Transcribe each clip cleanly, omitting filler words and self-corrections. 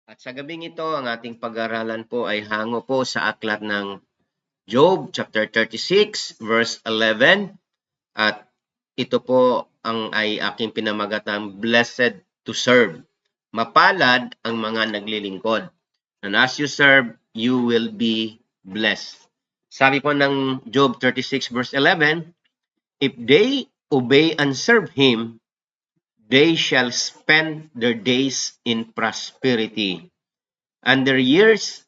At sa gabing ito, ang ating pag-aralan po ay hango po sa aklat ng Job chapter 36 verse 11 at ito po ang ay aking pinamagatang blessed to serve. Mapalad ang mga naglilingkod. And as you serve, you will be blessed. Sabi po ng Job 36 verse 11, if they obey and serve Him, they shall spend their days in prosperity and their years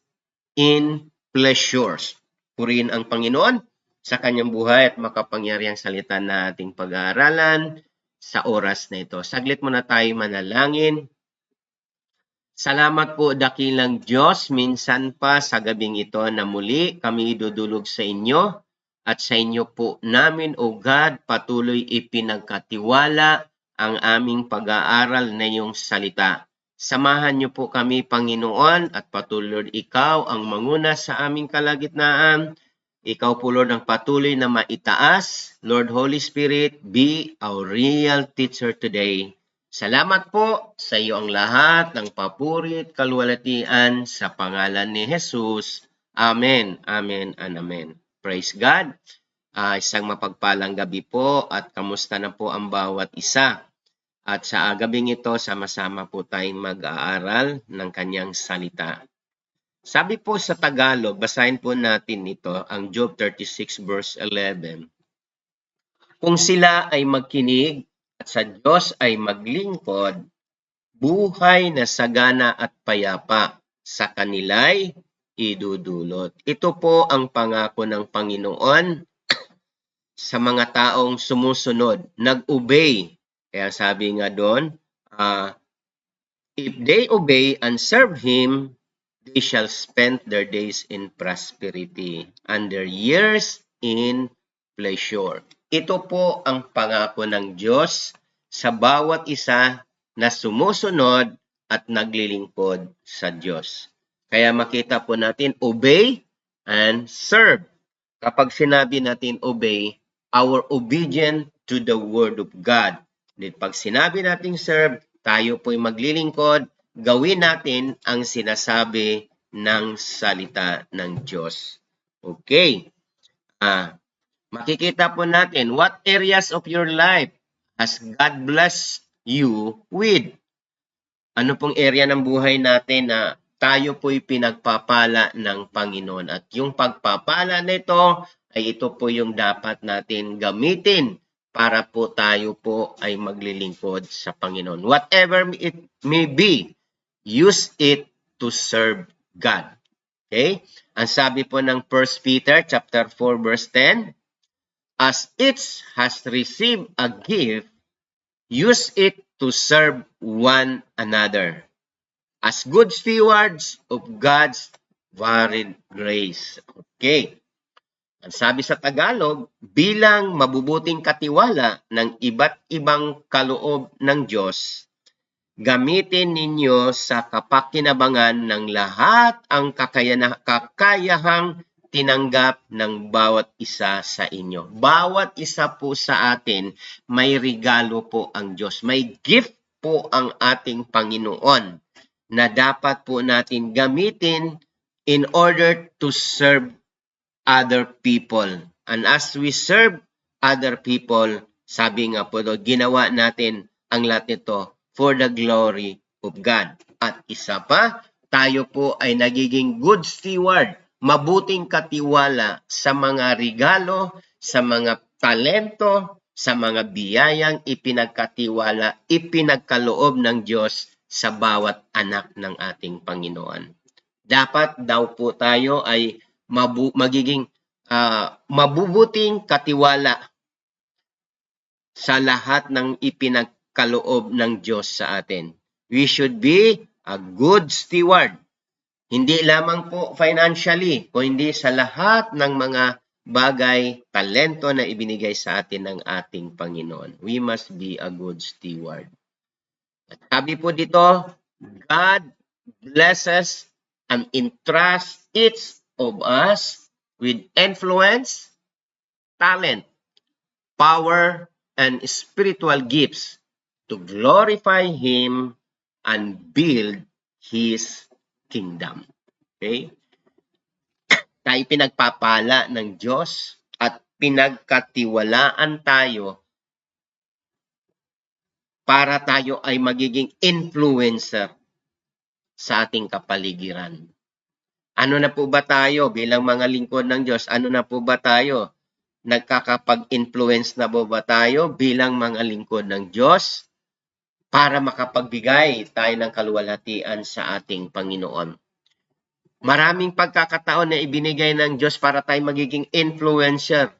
in pleasures. Purihin ang Panginoon sa kanyang buhay at makapangyarihang salita na ating pag-aaralan sa oras na ito. Saglit muna tayo manalangin. Salamat po dakilang Diyos, minsan pa sa gabing ito na muli kami idudulog sa inyo at sa inyo po namin, O God, patuloy ipinagkatiwala ang aming pag-aaral na iyong salita. Samahan niyo po kami, Panginoon, at patuloy ikaw ang manguna sa aming kalagitnaan. Ikaw po, Lord, ang patuloy na maitaas. Lord, Holy Spirit, be our real teacher today. Salamat po sa iyo ang lahat ng papuri at kaluwalhatian sa pangalan ni Jesus. Amen, amen, and amen. Praise God. Isang mapagpalang gabi po at kamusta na po ang bawat isa. At sa gabing ito, sama-sama po tayong mag-aaral ng kanyang salita. Sabi po sa Tagalog, basahin po natin ito, ang Job 36 verse 11. Kung sila ay magkinig at sa Diyos ay maglingkod, buhay na sagana at payapa sa kanila'y idudulot. Ito po ang pangako ng Panginoon sa mga taong sumusunod, nag-obey. Kaya sabi nga doon, if they obey and serve Him, they shall spend their days in prosperity and their years in pleasure. Ito po ang pangako ng Diyos sa bawat isa na sumusunod at naglilingkod sa Diyos. Kaya makita po natin, obey and serve. Kapag sinabi natin obey, our obedience to the Word of God. Pag sinabi natin serve, tayo po'y maglilingkod, gawin natin ang sinasabi ng salita ng Diyos. Okay. Makikita po natin, what areas of your life has God blessed you with? Ano pong area ng buhay natin na tayo po'y pinagpapala ng Panginoon? At yung pagpapala nito ay ito po yung dapat natin gamitin para po tayo po ay maglilingkod sa Panginoon. Whatever it may be, use it to serve God. Okay? Ang sabi po ng 1 Peter chapter 4 verse 10, as each has received a gift, use it to serve one another as good stewards of God's varied grace. Okay. Ang sabi sa Tagalog, bilang mabubuting katiwala ng iba't ibang kaloob ng Diyos, gamitin ninyo sa kapakinabangan ng lahat ang kakayahang tinanggap ng bawat isa sa inyo. Bawat isa po sa atin, may regalo po ang Diyos. May gift po ang ating Panginoon na dapat po natin gamitin in order to serve other people. And as we serve other people, sabi nga po doon, ginawa natin ang lahat nito for the glory of God. At isa pa, tayo po ay nagiging good steward, mabuting katiwala sa mga regalo, sa mga talento, sa mga biyayang ipinagkatiwala, ipinagkaloob ng Diyos sa bawat anak ng ating Panginoon. Dapat daw po tayo ay magiging mabubuting katiwala sa lahat ng ipinagkaloob ng Diyos sa atin. We should be a good steward. Hindi lamang po financially, kundi sa lahat ng mga bagay, talento na ibinigay sa atin ng ating Panginoon. We must be a good steward. At sabi po dito, God blesses and entrusts each of us with influence, talent, power, and spiritual gifts to glorify Him and build His kingdom. Okay? Tayo pinagpapala ng Diyos at pinagkatiwalaan tayo para tayo ay magiging influencer sa ating kapaligiran. Ano na po ba tayo bilang mga lingkod ng Diyos? Ano na po ba tayo? Nagkakapag-influence na po ba tayo bilang mga lingkod ng Diyos para makapagbigay tayo ng kaluwalhatian sa ating Panginoon? Maraming pagkakataon na ibinigay ng Diyos para tayo magiging influencer.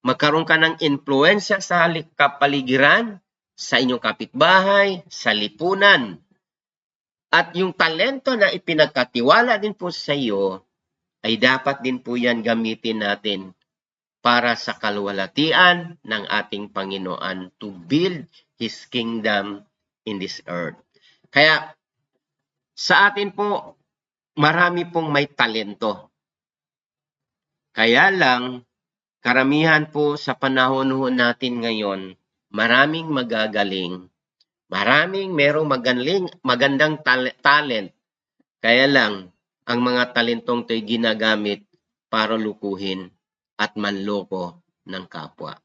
Magkaroon ka ng influensya sa kapaligiran, sa inyong kapitbahay, sa lipunan. At yung talento na ipinagkatiwala din po sa iyo, ay dapat din po yan gamitin natin para sa kaluwalhatian ng ating Panginoon to build His kingdom in this earth. Kaya sa atin po, marami pong may talento. Kaya lang, karamihan po sa panahon natin ngayon, maraming magagaling, maraming merong magandang talent. Kaya lang, ang mga talentong ito'y ginagamit para lukuhin at manloko ng kapwa.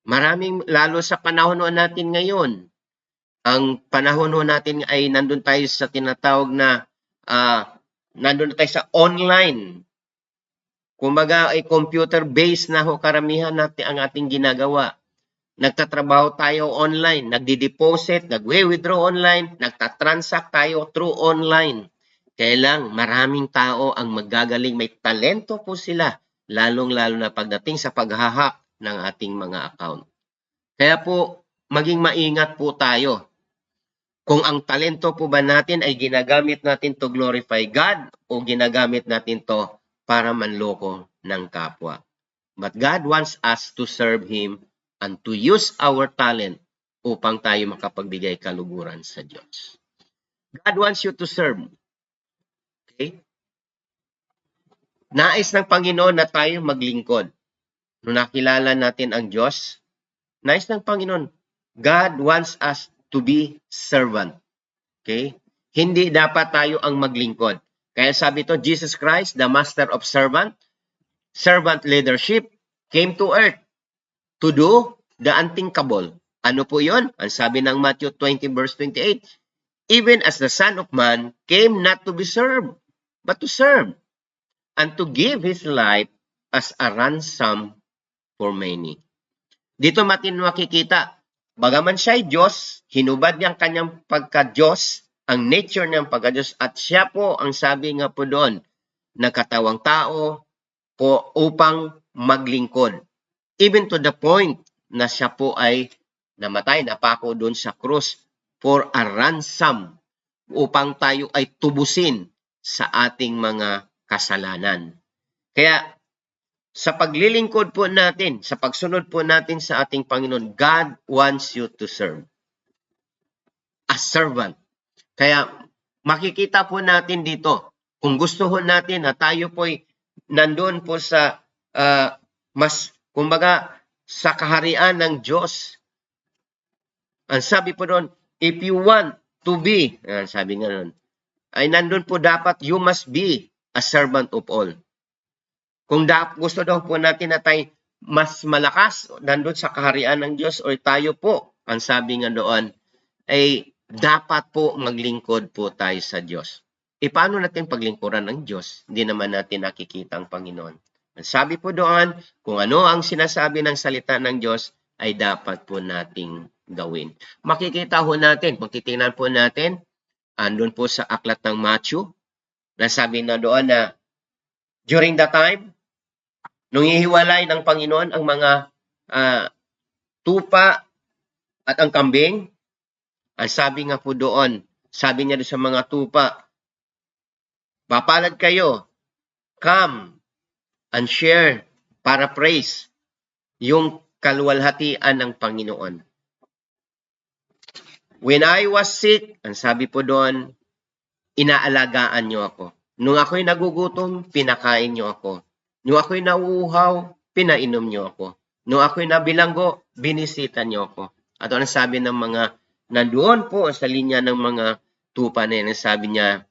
Maraming, lalo sa panahon natin ngayon, ang panahon natin ay nandun tayo sa tinatawag na nandun tayo sa online. Kumbaga ay computer-based na karamihan natin ang ating ginagawa. Nagtatrabaho tayo online, nagdi-deposit, nagwe-withdraw online, nagtatransact tayo through online. Kaya lang, maraming tao ang magagaling, may talento po sila, lalong-lalo na pagdating sa pag-hack ng ating mga account. Kaya po, maging maingat po tayo. Kung ang talento po ba natin ay ginagamit natin to glorify God o ginagamit natin to para manloko ng kapwa. But God wants us to serve Him and to use our talent upang tayo makapagbigay kaluguran sa Diyos. God wants you to serve. Okay? Nais ng Panginoon na tayo maglingkod. Nung nakilala natin ang Diyos, nais ng Panginoon, God wants us to be servant. Okay? Hindi dapat tayo ang maglingkod. Kaya sabi to, Jesus Christ, the master of servant leadership, came to earth to do the unthinkable. Ano po yun? Ang sabi ng Matthew 20 verse 28, even as the Son of Man came not to be served, but to serve, and to give His life as a ransom for many. Dito makikita, bagaman siya ay Diyos, hinubad niya ang kanyang pagka-Diyos, ang nature niyang pagka-Diyos, at siya po ang sabi nga po doon, nagkatawang tao po upang maglingkod. Even to the point na siya po ay namatay, napako doon sa krus for a ransom upang tayo ay tubusin sa ating mga kasalanan. Kaya sa paglilingkod po natin, sa pagsunod po natin sa ating Panginoon, God wants you to serve. As servant. Kaya makikita po natin dito, kung gusto ho natin na tayo po ay nandun po sa kumbaga sa kaharian ng Diyos. Ang sabi po doon, if you want to be, sabi nga doon, ay nandun po dapat you must be a servant of all. Kung gusto daw po natin na tayo mas malakas nandun sa kaharian ng Diyos o tayo po, ang sabi nga doon, ay dapat po maglingkod po tayo sa Diyos. E paano natin paglingkuran ng Diyos? Hindi naman natin nakikita ang Panginoon. Ang sabi po doon, kung ano ang sinasabi ng salita ng Diyos, ay dapat po nating gawin. Makikita ho natin, kung titingnan po natin, andun po sa aklat ng Matthew, nasabi na doon na during the time, nung ihiwalay ng Panginoon ang mga tupa at ang kambing, ang sabi nga po doon, sabi niya sa mga tupa, papalad kayo, come and share para praise yung kaluwalhatian ng Panginoon. When I was sick, ang sabi po doon, inaalagaan niyo ako. Nung ako'y nagugutom, pinakain niyo ako. Nung ako'y nauuhaw, pinainom niyo ako. Nung ako'y nabilanggo, binisita niyo ako. At ano sabi ng mga nandoon po sa linya ng mga tupa na yan, sabi niya,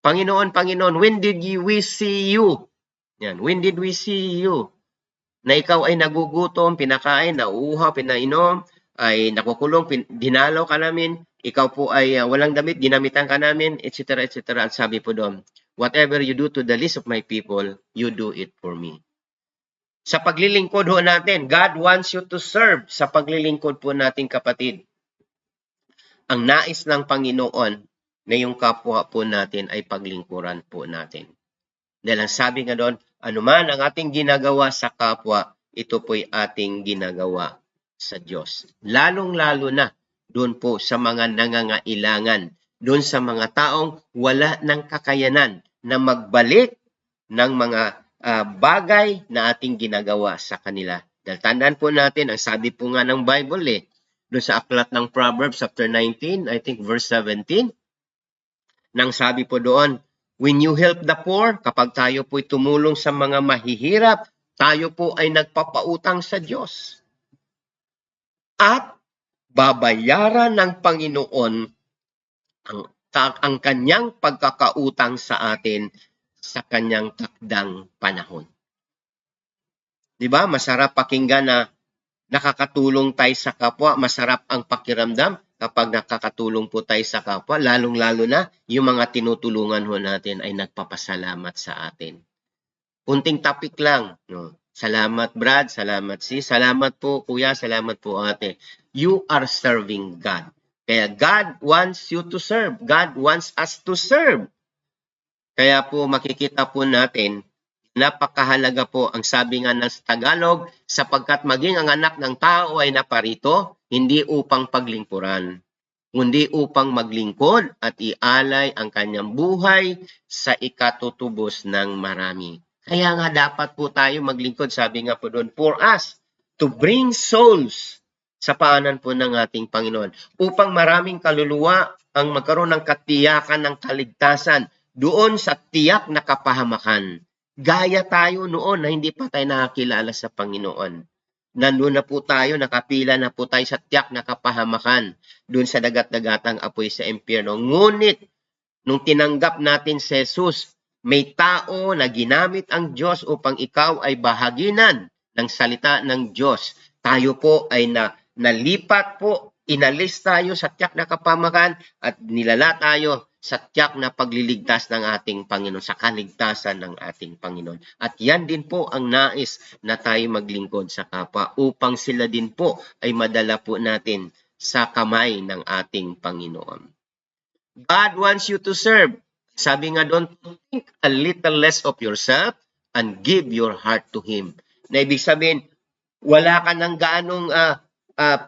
Panginoon, Panginoon, when did we see you? Yan, when did we see you? Na ikaw ay nagugutom, pinakain, nauuhaw, pinainom, ay nakukulong, dinalaw ka namin, ikaw po ay walang damit, ginamitan ka namin, etc. etc. At sabi po doon, whatever you do to the least of my people, you do it for me. Sa paglilingkod ho natin, God wants you to serve. Sa paglilingkod po natin, kapatid, ang nais ng Panginoon na yung kapwa po natin ay paglingkuran po natin. Dahil ang sabi nga doon, anuman ang ating ginagawa sa kapwa, ito po'y ating ginagawa sa Diyos. Lalong-lalo na doon po sa mga nangangailangan, doon sa mga taong wala ng kakayanan na magbalik ng mga bagay na ating ginagawa sa kanila. Dahil tandaan po natin, ang sabi po nga ng Bible doon sa aklat ng Proverbs chapter 19, I think verse 17, nang sabi po doon, when you help the poor, kapag tayo po'y tumulong sa mga mahihirap, tayo po ay nagpapautang sa Diyos. At babayaran ng Panginoon ang kanyang pagkakautang sa atin sa kanyang takdang panahon. Diba? Masarap pakinggan na nakakatulong tayo sa kapwa, masarap ang pakiramdam kapag nakakatulong po tayo sa kapwa, lalong-lalo na yung mga tinutulungan ho natin ay nagpapasalamat sa atin. Unting topic lang. No? Salamat Brad, salamat salamat po kuya, salamat po ate. You are serving God. Kaya God wants you to serve. God wants us to serve. Kaya po makikita po natin, napakahalaga po ang sabi nga ng Tagalog, sapagkat maging ang anak ng tao ay naparito, hindi upang paglingkuran, kundi upang maglingkod at ialay ang kanyang buhay sa ikatutubos ng marami. Kaya nga dapat po tayo maglingkod, sabi nga po doon, for us to bring souls sa paanan po ng ating Panginoon, upang maraming kaluluwa ang magkaroon ng katiyakan ng kaligtasan doon sa tiyak na kapahamakan. Gaya tayo noon na hindi pa tayo nakakilala sa Panginoon. Nandun na po tayo, nakapila na po tayo sa tiyak na kapahamakan doon sa dagat-dagatang apoy sa impyerno. Ngunit, nung tinanggap natin si Jesus, may tao na ginamit ang Diyos upang ikaw ay bahaginan ng salita ng Diyos. Tayo po ay nalipat po, inalis tayo sa tiyak na kapahamakan at nilala tayo sa tiyak na pagliligtas ng ating Panginoon, sa kaligtasan ng ating Panginoon. At yan din po ang nais na tayo maglingkod sa kapwa upang sila din po ay madala po natin sa kamay ng ating Panginoon. God wants you to serve. Sabi nga doon, think a little less of yourself and give your heart to Him. Na ibig sabihin, wala ka ng gaanong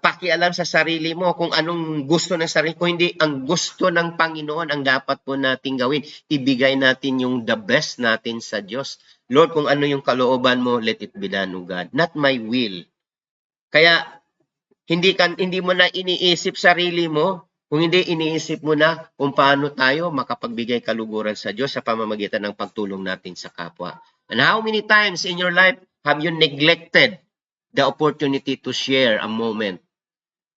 pakialam sa sarili mo kung anong gusto ng sarili ko, hindi ang gusto ng Panginoon ang dapat po nating gawin. Ibigay natin yung the best natin sa Diyos. Lord, kung ano yung kalooban mo, let it be done, O God. Not my will. Kaya hindi mo na iniisip sarili mo, kung hindi iniisip mo na kung paano tayo makapagbigay kaluguran sa Diyos sa pamamagitan ng pagtulong natin sa kapwa. And how many times in your life have you neglected the opportunity to share a moment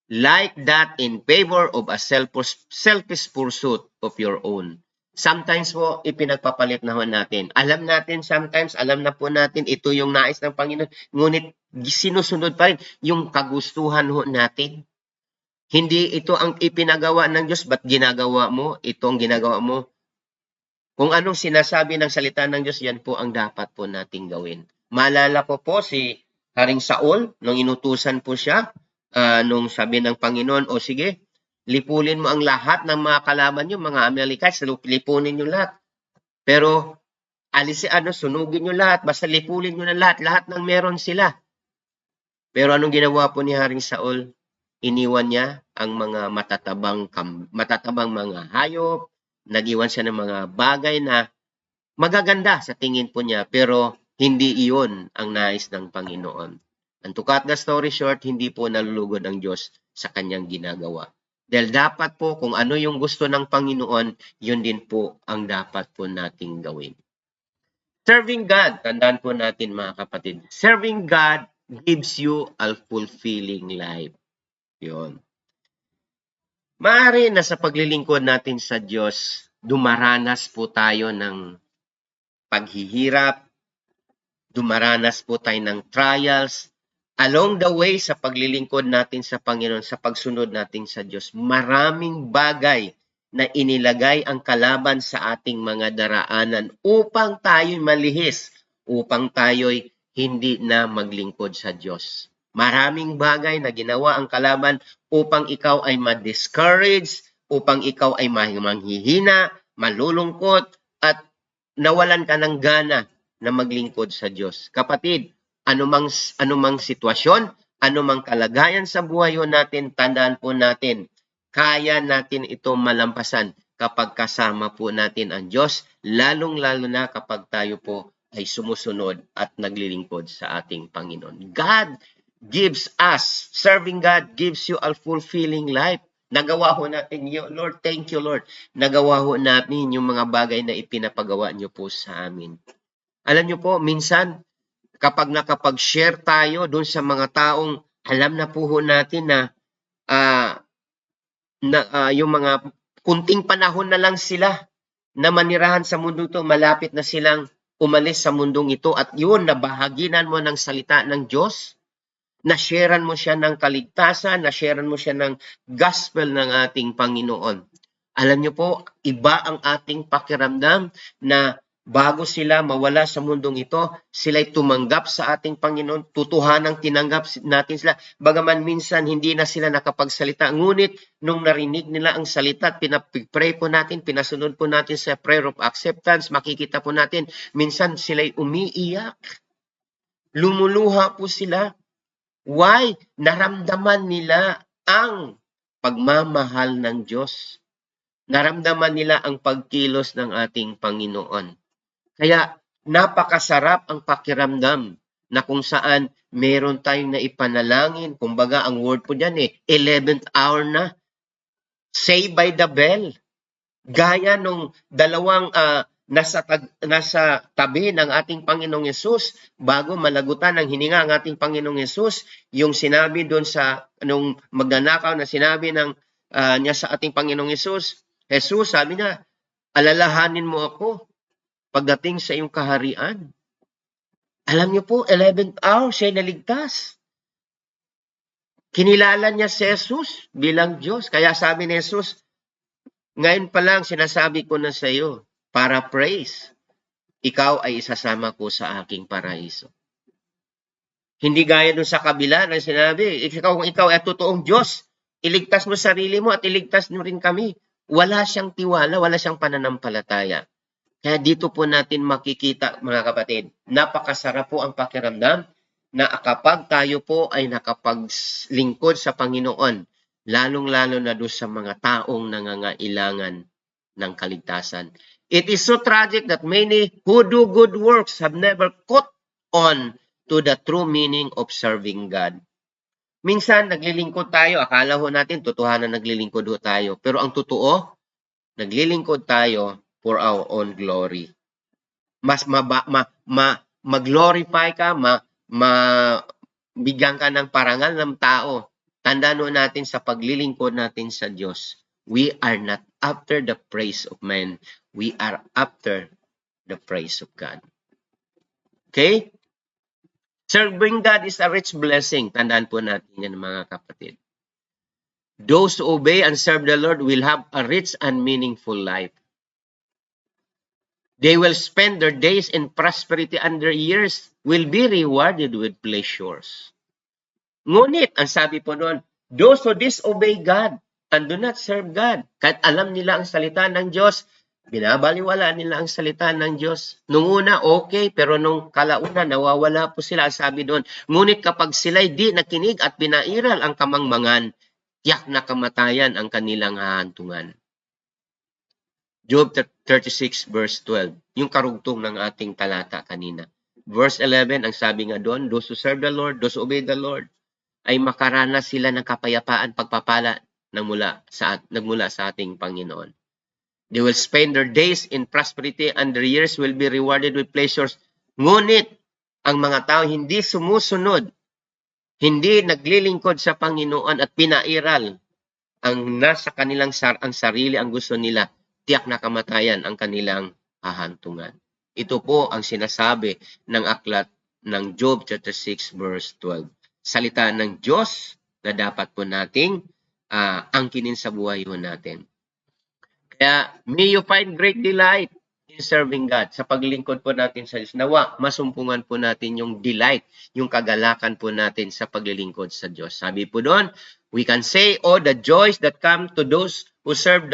like that in favor of a selfish pursuit of your own? Sometimes po, ipinagpapalit na ho natin. Alam natin, sometimes, alam na po natin, ito yung nais ng Panginoon. Ngunit, sinusunod pa rin yung kagustuhan ho natin. Hindi ito ang ipinagawa ng Diyos, ba't ginagawa mo? Ito ang ginagawa mo. Kung anong sinasabi ng salita ng Diyos, yan po ang dapat po nating gawin. Maalala ko po si Haring Saul, nung inutusan po siya, nung sabi ng Panginoon, o sige, lipulin mo ang lahat ng mga kalaban nyo, mga Amalekites, lipunin nyo lahat. Pero, sunugin nyo lahat, basta lipulin nyo na lahat ng meron sila. Pero anong ginawa po ni Haring Saul? Iniwan niya ang mga matatabang mga hayop, nag-iwan siya ng mga bagay na magaganda sa tingin po niya, pero hindi iyon ang nais ng Panginoon. And to cut the story short, hindi po nalulugod ang Diyos sa kanyang ginagawa. Dahil dapat po, kung ano yung gusto ng Panginoon, yun din po ang dapat po nating gawin. Serving God, tandaan po natin mga kapatid, serving God gives you a fulfilling life. Yun. Maaari na sa paglilingkod natin sa Diyos dumaranas po tayo ng paghihirap, dumaranas po tayo ng trials. Along the way sa paglilingkod natin sa Panginoon, sa pagsunod natin sa Diyos, maraming bagay na inilagay ang kalaban sa ating mga daraanan upang tayo'y malihis, upang tayo'y hindi na maglingkod sa Diyos. Maraming bagay na ginawa ang kalaban upang ikaw ay ma-discourage, upang ikaw ay manghihina, malulungkot, at nawalan ka ng gana na maglingkod sa Diyos. Kapatid, anumang sitwasyon, anumang kalagayan sa buhay natin, tandaan po natin, kaya natin ito malampasan kapag kasama po natin ang Diyos, lalong-lalo na kapag tayo po ay sumusunod at naglilingkod sa ating Panginoon. God gives us, serving God gives you a fulfilling life. Nagawa ho natin yun. Lord, thank you, Lord. Nagawa ho natin yung mga bagay na ipinapagawa niyo po sa amin. Alam niyo po, minsan, kapag nakapag-share tayo doon sa mga taong alam na po ho natin na, yung mga kunting panahon na lang sila na manirahan sa mundo ito, malapit na silang umalis sa mundong ito, at yun, nabahaginan mo ng salita ng Diyos, na-sharean mo siya ng kaligtasan, na-sharean mo siya ng gospel ng ating Panginoon. Alam niyo po, iba ang ating pakiramdam na bago sila mawala sa mundong ito, sila'y tumanggap sa ating Panginoon, tutuhanang tinanggap natin sila. Bagaman minsan hindi na sila nakapagsalita, ngunit nung narinig nila ang salita at pinapray po natin, pinasunod po natin sa prayer of acceptance, makikita po natin, minsan sila'y umiiyak. Lumuluha po sila. Why? Naramdaman nila ang pagmamahal ng Diyos. Naramdaman nila ang pagkilos ng ating Panginoon. Kaya napakasarap ang pakiramdam na kung saan meron tayong naipanalangin. Kumbaga, ang word po dyan 11th hour na. Say by the bell. Gaya nung dalawang nasa tabi ng ating Panginoong Yesus, bago malagutan ng hininga ang ating Panginoong Yesus, yung sinabi doon sa nung magnanakaw na sinabi niya sa ating Panginoong Yesus, Jesus, sabi niya, alalahanin mo ako pagdating sa iyong kaharian. Alam niyo po, 11th hour, siya naligtas. Kinilala niya si Jesus bilang Diyos. Kaya sabi ni Jesus, ngayon pa lang sinasabi ko na sa iyo, para praise, ikaw ay isasama ko sa aking paraiso. Hindi gaya dun sa kabila na sinabi, kung ikaw ay totoong Diyos, iligtas mo sarili mo at iligtas mo rin kami. Wala siyang tiwala, wala siyang pananampalataya. Kaya dito po natin makikita, mga kapatid, napakasarap po ang pakiramdam na kapag tayo po ay nakapaglingkod sa Panginoon, lalong-lalo na doon sa mga taong nangangailangan ng kaligtasan. It is so tragic that many who do good works have never caught on to the true meaning of serving God. Minsan, naglilingkod tayo, akala ho natin, totohanan naglilingkod ho tayo. Pero ang totoo, naglilingkod tayo for our own glory. Mas mag-glorify ka, bigyan ka ng parangal ng tao. Tandaan ho natin sa paglilingkod natin sa Diyos, we are not after the praise of men. We are after the praise of God. Okay? Serving God is a rich blessing. Tandaan po natin yan, mga kapatid. Those who obey and serve the Lord will have a rich and meaningful life. They will spend their days in prosperity and their years will be rewarded with pleasures. Ngunit, ang sabi po noon, those who disobey God and do not serve God, kahit alam nila ang salita ng Diyos, binabaliwala nila ang salita ng Diyos. Nung una, okay, pero nung kalauna, nawawala po sila. Sabi doon, ngunit kapag sila'y di nakinig at pinairal ang kamangmangan, tiyak na kamatayan ang kanilang hahantungan. Job 36 verse 12, yung karugtong ng ating talata kanina. Verse 11, ang sabi nga doon, those who serve the Lord, those who obey the Lord, ay makaranas sila ng kapayapaan, pagpapala nagmula sa ating Panginoon. They will spend their days in prosperity and their years will be rewarded with pleasures. Ngunit, ang mga tao hindi sumusunod, hindi naglilingkod sa Panginoon at pinairal ang nasa kanilang ang sarili, ang gusto nila, tiyak na kamatayan ang kanilang hahantungan. Ito po ang sinasabi ng aklat ng Job chapter 6 verse 12. Salita ng Diyos na dapat po nating angkinin sa buhay natin. Kaya may you find great delight in serving God. Sa paglingkod po natin sa Diyos. Nawa, masumpungan po natin yung delight, yung kagalakan po natin sa paglilingkod sa Diyos. Sabi po doon, we can say, oh, the joys that come to those who serve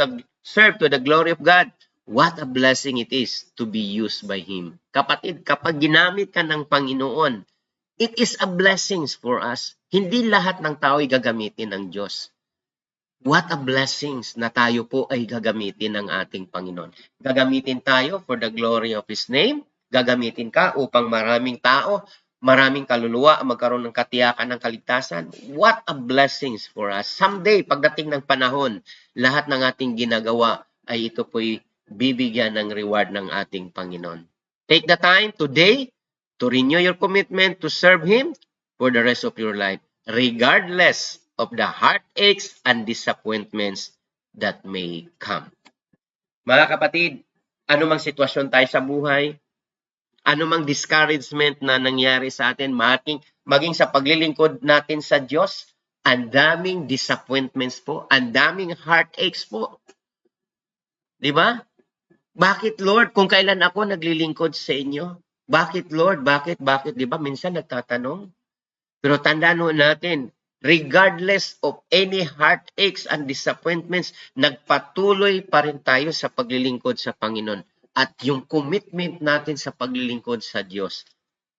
to the glory of God. What a blessing it is to be used by Him. Kapatid, kapag ginamit ka ng Panginoon, it is a blessing for us. Hindi lahat ng tao ay gagamitin ng Diyos. What a blessings na tayo po ay gagamitin ng ating Panginoon. Gagamitin tayo for the glory of His name. Gagamitin ka upang maraming tao, maraming kaluluwa ang magkaroon ng katiyakan ng kaligtasan. What a blessings for us. Someday, pagdating ng panahon, lahat ng ating ginagawa ay ito po'y bibigyan ng reward ng ating Panginoon. Take the time today to renew your commitment to serve Him for the rest of your life, regardless of the heartaches and disappointments that may come. Mga kapatid, anumang sitwasyon tayo sa buhay, anumang discouragement na nangyari sa atin, maging sa paglilingkod natin sa Diyos, ang daming disappointments po, ang daming heartaches po. Di ba? Bakit, Lord, kung kailan ako naglilingkod sa inyo? Bakit, Lord? Bakit? Di ba? Minsan nagtatanong. Pero tandaan natin, regardless of any heartaches and disappointments, nagpatuloy pa rin tayo sa paglilingkod sa Panginoon. At yung commitment natin sa paglilingkod sa Diyos.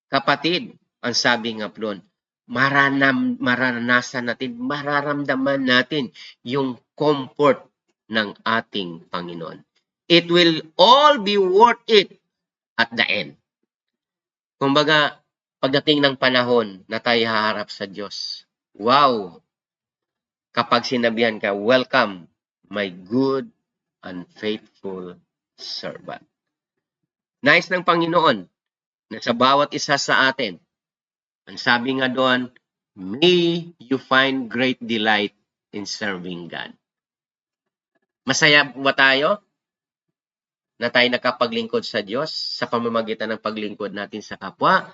Kapatid, ang sabi nga doon, mararanasan natin, mararamdaman natin yung comfort ng ating Panginoon. It will all be worth it at the end. Kumbaga, pagdating ng panahon na tayo haharap sa Diyos, wow! Kapag sinabihan ka, welcome, my good and faithful servant. Nais ng Panginoon na sa bawat isa sa atin, ang sabi nga doon, may you find great delight in serving God. Masaya ba tayo na tayo nakapaglingkod sa Diyos sa pamamagitan ng paglingkod natin sa kapwa,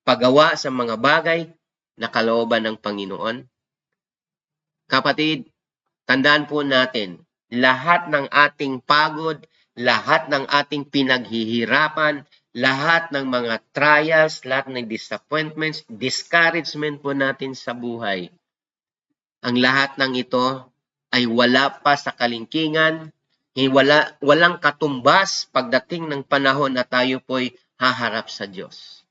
paggawa sa mga bagay na kalooban ng Panginoon? Kapatid, tandaan po natin, lahat ng ating pagod, lahat ng ating pinaghihirapan, lahat ng mga trials, lahat ng disappointments, discouragement po natin sa buhay, ang lahat ng ito ay wala pa sa kalingkingan, walang katumbas pagdating ng panahon na tayo po'y haharap sa Diyos.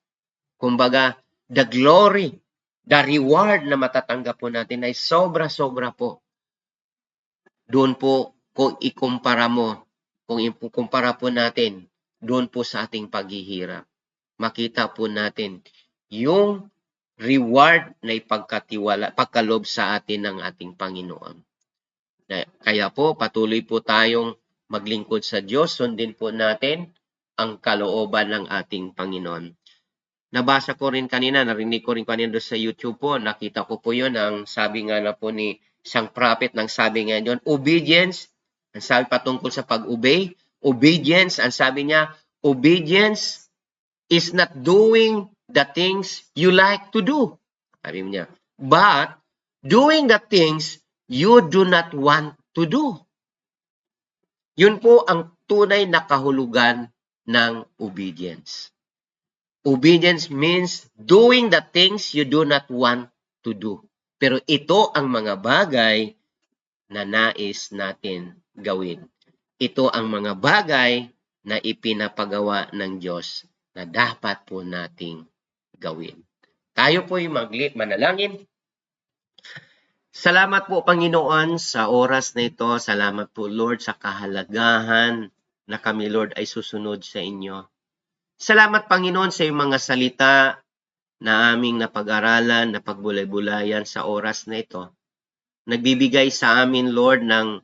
Kumbaga, the glory, the reward na matatanggap po natin ay sobra-sobra po. Doon po, kung ikumpara po natin, doon po sa ating paghihirap, makita po natin yung reward na pagkalob sa atin ng ating Panginoon. Kaya po, patuloy po tayong maglingkod sa Diyos, sundin po natin ang kalooban ng ating Panginoon. Nabasa ko rin kanina, narinig ko rin kanina doon sa YouTube po, nakita ko po yun, ang sabi nga na po ni isang prophet, nang sabi nga yun, obedience, ang sabi patungkol sa pag-obey, obedience, ang sabi niya, obedience is not doing the things you like to do. Sabi niya, but doing the things you do not want to do. Yun po ang tunay na kahulugan ng obedience. Obedience means doing the things you do not want to do. Pero ito ang mga bagay na nais natin gawin. Ito ang mga bagay na ipinapagawa ng Diyos na dapat po nating gawin. Tayo po'y manalangin. Salamat po, Panginoon, sa oras na ito. Salamat po, Lord, sa kahalagahan na kami, Lord, ay susunod sa inyo. Salamat, Panginoon, sa iyong mga salita na aming napag-aralan, napagbulay-bulayan sa oras na ito. Nagbibigay sa amin, Lord, ng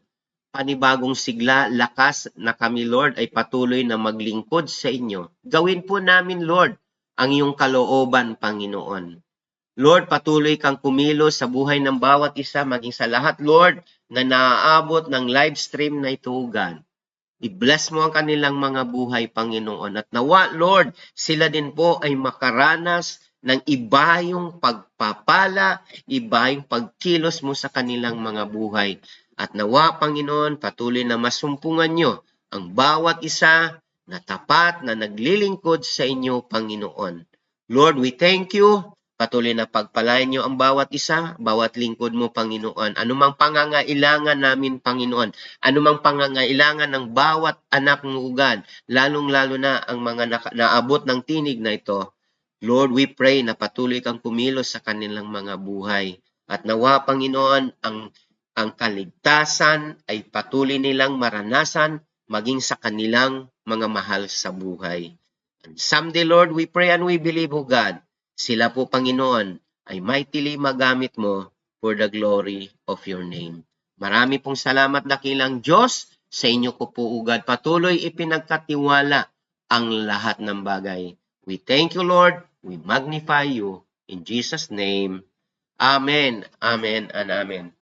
panibagong sigla, lakas na kami, Lord, ay patuloy na maglingkod sa inyo. Gawin po namin, Lord, ang iyong kalooban, Panginoon. Lord, patuloy kang kumilos sa buhay ng bawat isa, maging sa lahat, Lord, na naaabot ng live stream na ito, God. I-bless mo ang kanilang mga buhay, Panginoon. At nawa, Lord, sila din po ay makaranas ng iba yung pagpapala, iba yung pagkilos mo sa kanilang mga buhay. At nawa, Panginoon, patuloy na masumpungan nyo ang bawat isa na tapat na naglilingkod sa inyo, Panginoon. Lord, we thank you. Patuloy na pagpalain nyo ang bawat isa, bawat lingkod mo, Panginoon. Anumang pangangailangan namin, Panginoon, anumang pangangailangan ng bawat anak ng ugad, lalong-lalo na ang mga naabot ng tinig na ito, Lord, we pray na patuloy kang kumilos sa kanilang mga buhay. At nawa, Panginoon, ang kaligtasan ay patuloy nilang maranasan maging sa kanilang mga mahal sa buhay. And someday, Lord, we pray and we believe, O God, sila po, Panginoon, ay mightily magamit mo for the glory of your name. Marami pong salamat, dakilang Diyos, sa inyo ko po, O God. Patuloy ipinagkatiwala ang lahat ng bagay. We thank you, Lord. We magnify you. In Jesus' name, Amen, Amen, and Amen.